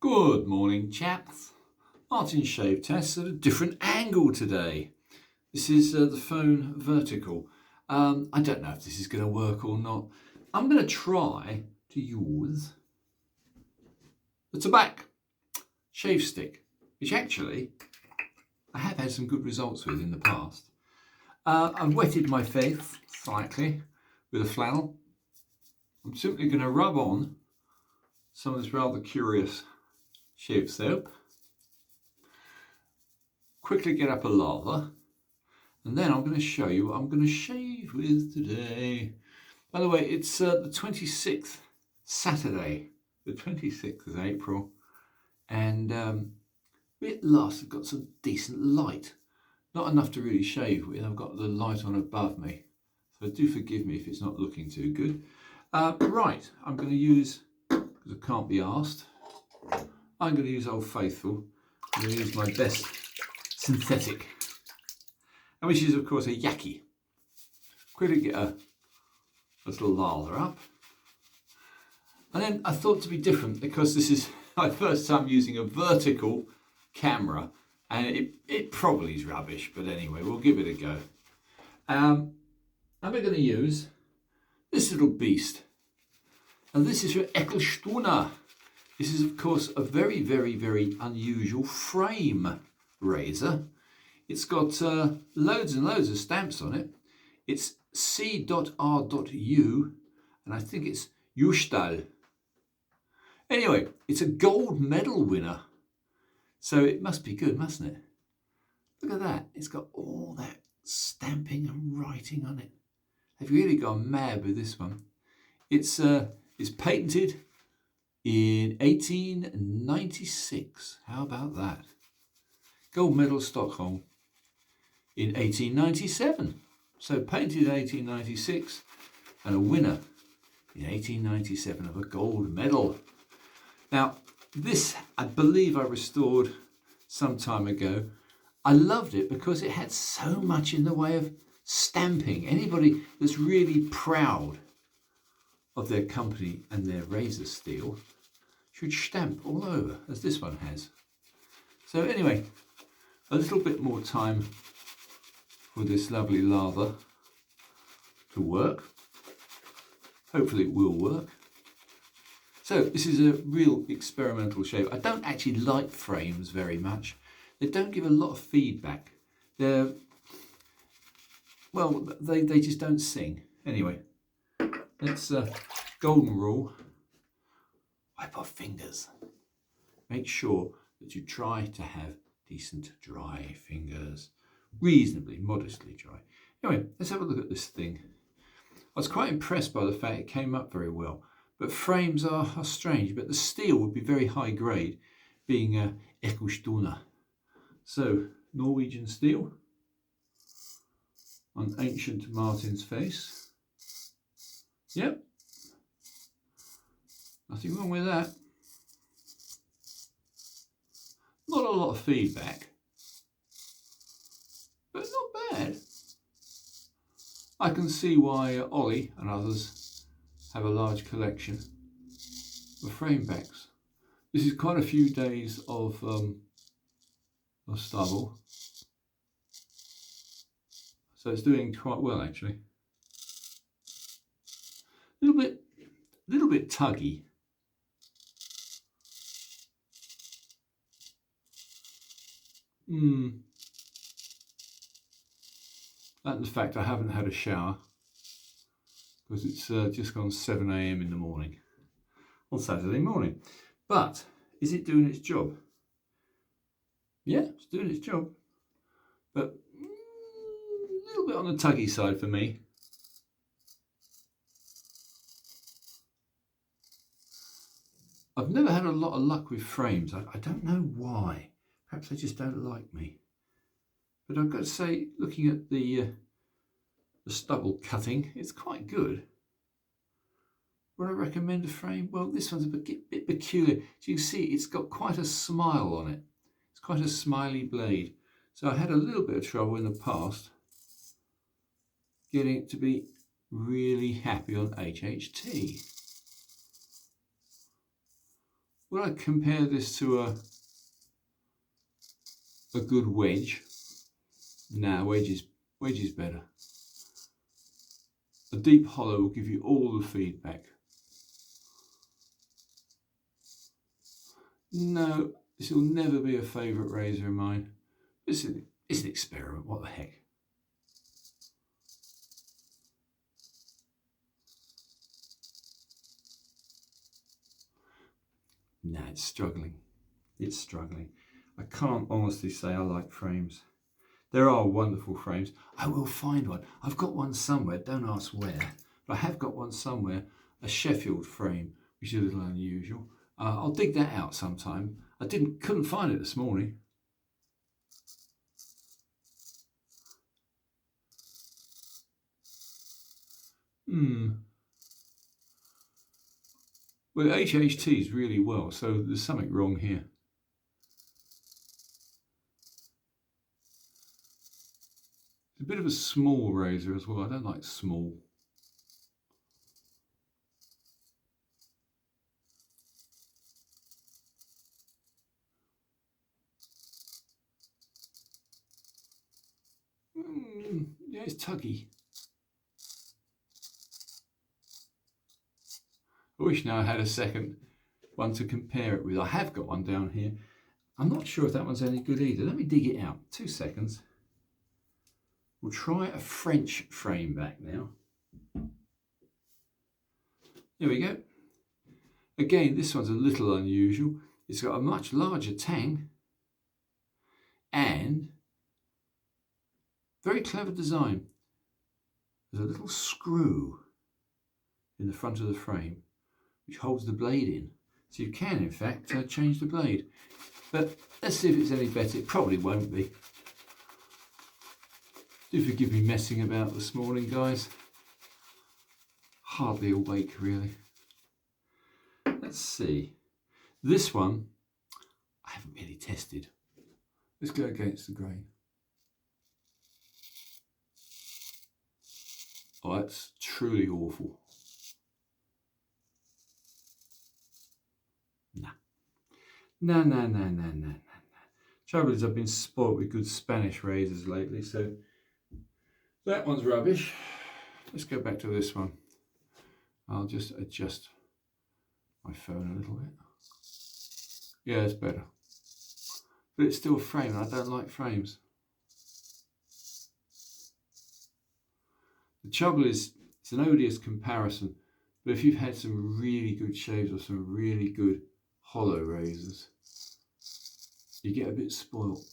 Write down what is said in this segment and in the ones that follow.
Good morning, chaps. Martin shave test at a different angle today. This is the phone vertical. I don't know if this is going to work or not. I'm going to try to use the tobacco shave stick, which actually I have had some good results with in the past. I've wetted my face slightly with a flannel. I'm simply going to rub on some of this rather curious shave soap. Quickly get up a lather, and then I'm going to show you what I'm going to shave with today. By the way, it's the 26th, Saturday, the 26th of April, and at last I've got some decent light. Not enough to really shave with. I've got the light on above me, so do forgive me if it's not looking too good. Right, I'm going to use, because I can't be asked, I'm going to use Old Faithful. I'm going to use my best synthetic, and which is of course a yaki. Quickly get a little lather up, and then I thought to be different, because this is my first time using a vertical camera, and it probably is rubbish, but anyway, we'll give it a go. And we're going to use this little beast, and this is from Ecclestuna. This is of course a very, very, very unusual frame razor. It's got loads and loads of stamps on it. It's C.R.U, and I think it's Justal. Anyway, it's a gold medal winner, so it must be good, mustn't it? Look at that, it's got all that stamping and writing on it. They've really gone mad with this one. It's patented in 1896. How about that? Gold medal Stockholm in 1897. So painted in 1896 and a winner in 1897 of a gold medal. Now, this I believe I restored some time ago. I loved it because it had so much in the way of stamping. Anybody that's really proud of their company and their razor steel should stamp all over, as this one has. So anyway, a little bit more time for this lovely lather to work. Hopefully it will work. So this is a real experimental shave. I don't actually like frames very much. They don't give a lot of feedback. They just don't sing. Anyway, let's golden rule. Wipe off fingers. Make sure that you try to have decent dry fingers, reasonably, modestly dry. Anyway, let's have a look at this thing. I was quite impressed by the fact it came up very well, but frames are strange, but the steel would be very high grade, being Ecclestuna. So, Norwegian steel on ancient Martin's face. Yep, nothing wrong with that. Not a lot of feedback, but not bad. I can see why Ollie and others have a large collection of frame backs. This is quite a few days of stubble, so it's doing quite well actually. A little bit tuggy. And the fact I haven't had a shower, because it's just gone 7 AM in the morning on Saturday morning. But is it doing its job? Yeah, it's doing its job, but a little bit on the tuggy side for me. I've never had a lot of luck with frames. I don't know why. Perhaps they just don't like me. But I've got to say, looking at the stubble cutting, it's quite good. Would I recommend a frame? Well, this one's a bit peculiar. As you can see, it's got quite a smile on it. It's quite a smiley blade. So I had a little bit of trouble in the past getting it to be really happy on HHT. would I compare this to a good wedge? Nah, wedge is better. A deep hollow will give you all the feedback. No, this will never be a favourite razor of mine. It's an experiment, what the heck. Nah, it's struggling. It's struggling. I can't honestly say I like frames. There are wonderful frames. I will find one. I've got one somewhere, don't ask where, but I have got one somewhere, a Sheffield frame, which is a little unusual. I'll dig that out sometime. I couldn't find it this morning. Well, HHTs really well, so there's something wrong here. It's a bit of a small razor as well. I don't like small. Yeah, it's tuggy. I wish now I had a second one to compare it with. I have got one down here. I'm not sure if that one's any good either. Let me dig it out. 2 seconds. We'll try a French frame back now. There we go. Again, this one's a little unusual. It's got a much larger tang and very clever design. There's a little screw in the front of the frame which holds the blade in. So you can, in fact, change the blade. But let's see if it's any better. It probably won't be. Do forgive me messing about this morning, guys. Hardly awake, really. Let's see. This one, I haven't really tested. Let's go against the grain. Oh, that's truly awful. No. Trouble is, I've been spoilt with good Spanish razors lately, so that one's rubbish. Let's go back to this one. I'll just adjust my phone a little bit. Yeah, it's better. But it's still a frame, and I don't like frames. The trouble is, it's an odious comparison, but if you've had some really good shaves or some really good hollow razors, you get a bit spoilt.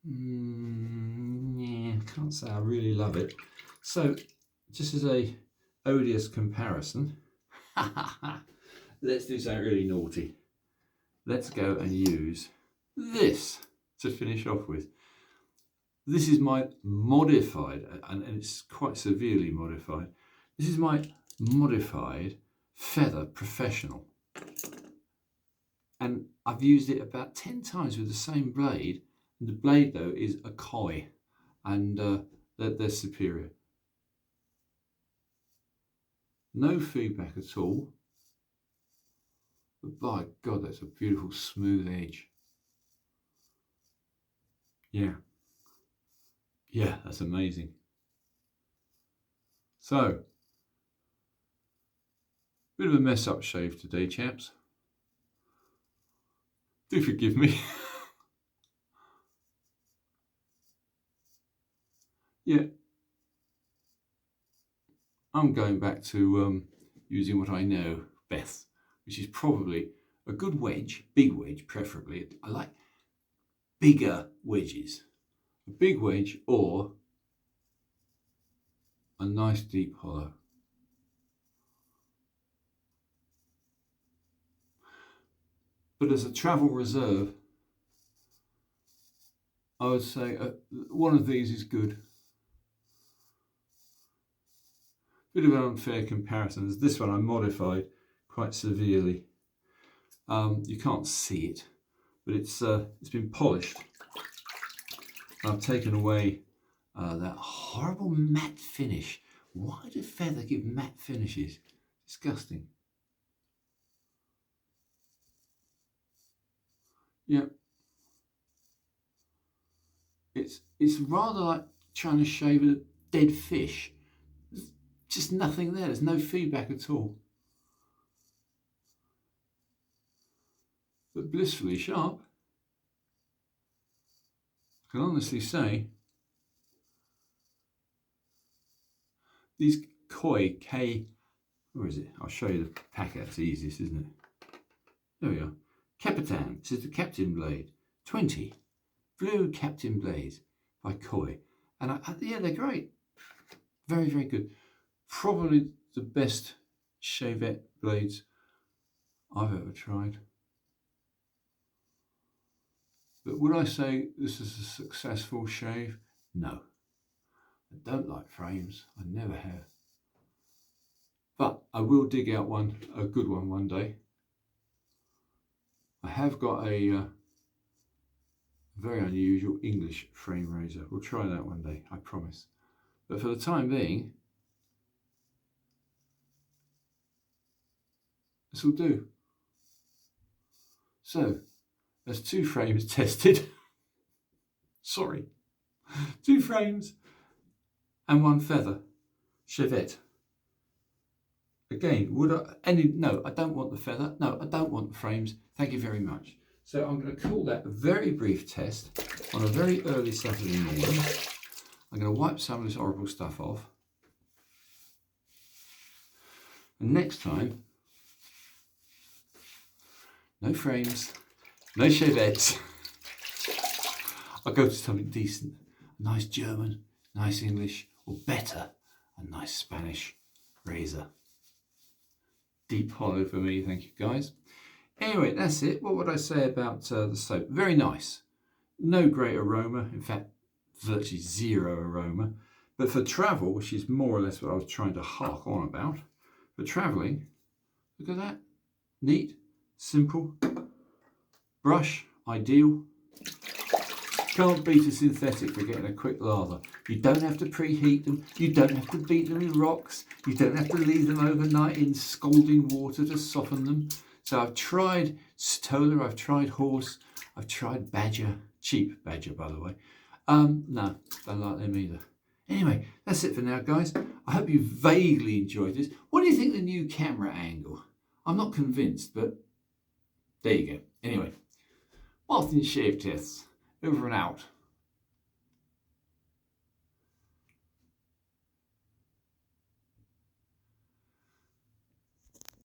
Yeah, I can't say I really love it. So, just as a odious comparison, let's do something really naughty. Let's go and use this to finish off with. This is my modified, and it's quite severely modified. This is my modified Feather Professional. And I've used it about 10 times with the same blade. And the blade, though, is a Koi, and they're superior. No feedback at all. But by God, that's a beautiful smooth edge. Yeah, that's amazing. So, bit of a mess up shave today, chaps. Do forgive me. Yeah, I'm going back to using what I know best, which is probably a good wedge, big wedge preferably. I like bigger wedges. A big wedge or a nice deep hollow. But as a travel reserve, I would say one of these is good. Bit of an unfair comparison. As this one I modified quite severely. You can't see it, but it's been polished. I've taken away that horrible matte finish Why do feather give matte finishes? Disgusting. Yeah. It's rather like trying to shave a dead fish. There's just nothing there. There's no feedback at all. But blissfully sharp. I can honestly say these Koi where is it? I'll show you the packet. That's the easiest, isn't it? There we are. Capitan. This is the Captain Blade. 20 blue Captain Blades by Koi, and yeah, they're great. Very, very good. Probably the best shavette blades I've ever tried. But would I say this is a successful shave? No. I don't like frames. I never have. But I will dig out a good one day. I have got a very unusual English frame razor. We'll try that one day, I promise. But for the time being, this will do. So, there's 2 frames tested. Sorry. 2 frames and 1 feather. Shavette. Again, no, I don't want the feather. No, I don't want the frames. Thank you very much. So I'm going to call that a very brief test on a very early Saturday morning. I'm going to wipe some of this horrible stuff off. And next time, no frames, no shavettes. I'll go to something decent. A nice German, nice English, or better, a nice Spanish razor. Deep hollow for me, thank you guys. Anyway, that's it. What would I say about the soap? Very nice. No great aroma. In fact, virtually zero aroma. But for travel, which is more or less what I was trying to hark on about, for travelling, look at that. Neat, simple. Brush, ideal. Can't beat a synthetic for getting a quick lather. You don't have to preheat them. You don't have to beat them in rocks. You don't have to leave them overnight in scalding water to soften them. So I've tried Stoller, I've tried Horse, I've tried Badger. Cheap Badger, by the way. No, don't like them either. Anyway, that's it for now, guys. I hope you vaguely enjoyed this. What do you think of the new camera angle? I'm not convinced, but there you go. Anyway, Martin's Shave Tests. Over and out.